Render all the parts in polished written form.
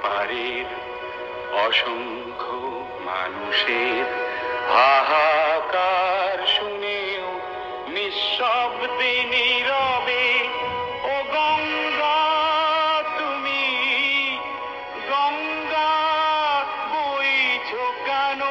পারের অসংখ্য মানুষের হাহাকার শুনেও নিঃশব্দে নীরবে ও গঙ্গা তুমি গঙ্গা বইছো কেন?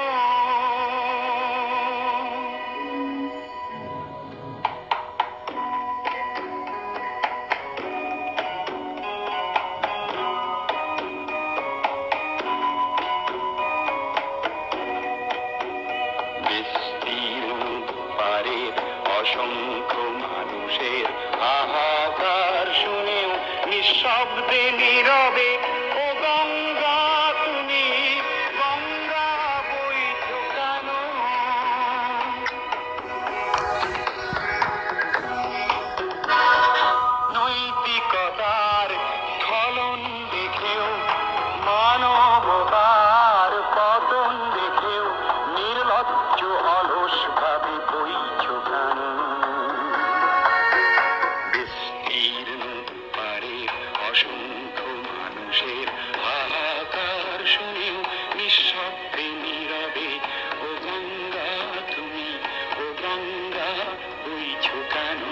অসংখ্য মানুষের হাহাকার শুনেও নিঃশব্দে নীরবে ও গঙ্গা তুমি গঙ্গা বইছো কেন? নৈতিকতার স্খলন দেখেও মানবতার পতন দেখেও নির্লজ্জ অলস ভাবে বইছো কেন? বিস্তীর্ণ পারের অসংখ্য মানুষের হাহাকার শুনেও নিঃশব্দে নীরবে ও গঙ্গা তুমি ও গঙ্গা বইছো কেন?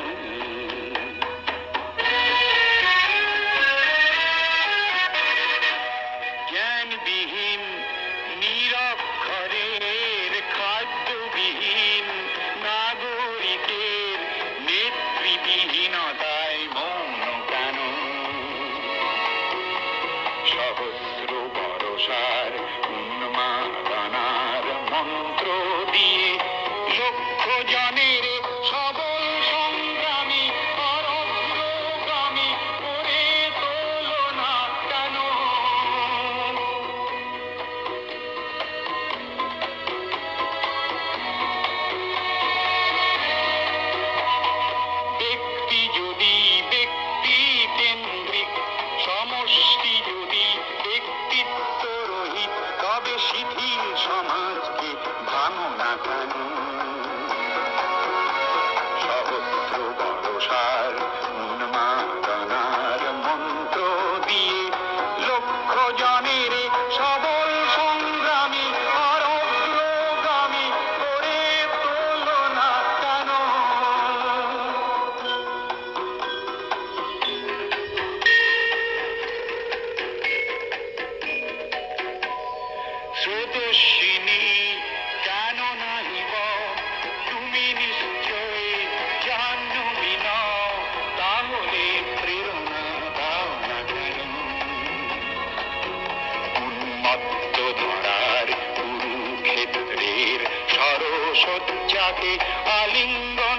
জ্ঞানবিহীন নিরক্ষরের খাদ্যবিহীন নাগরিকের নেতৃবিহীনতায় মৌন কেন? সহস্র বরষার উন্মাদনার মন্ত্র দিয়ে লক্ষ জনের সবল সংগ্রামী আর অগ্রগামী করে তোলো না কেন? ব্যক্তি যদি ব্যক্তি কেন্দ্রিক, সমষ্টি যদি ব্যক্তিত্ব রহিত, তবে শিথিল সমাজকে ভাঙো না কেন? সহস্র বরষার উন্মাদনার মন্ত্র দিয়ে লক্ষ জনের সবল সংগ্রামী আর অগ্রগামী করে তোলো না কেন? স্রোতস্বিনী কেন নাহিব তুমি নিশ্চয় জাহ্নবী নও, তাহলে প্রেরণা দাও না কেন? উন্মত্ত ধরার কুরুক্ষেত্রের সরসজ্জাকে আলিঙ্গন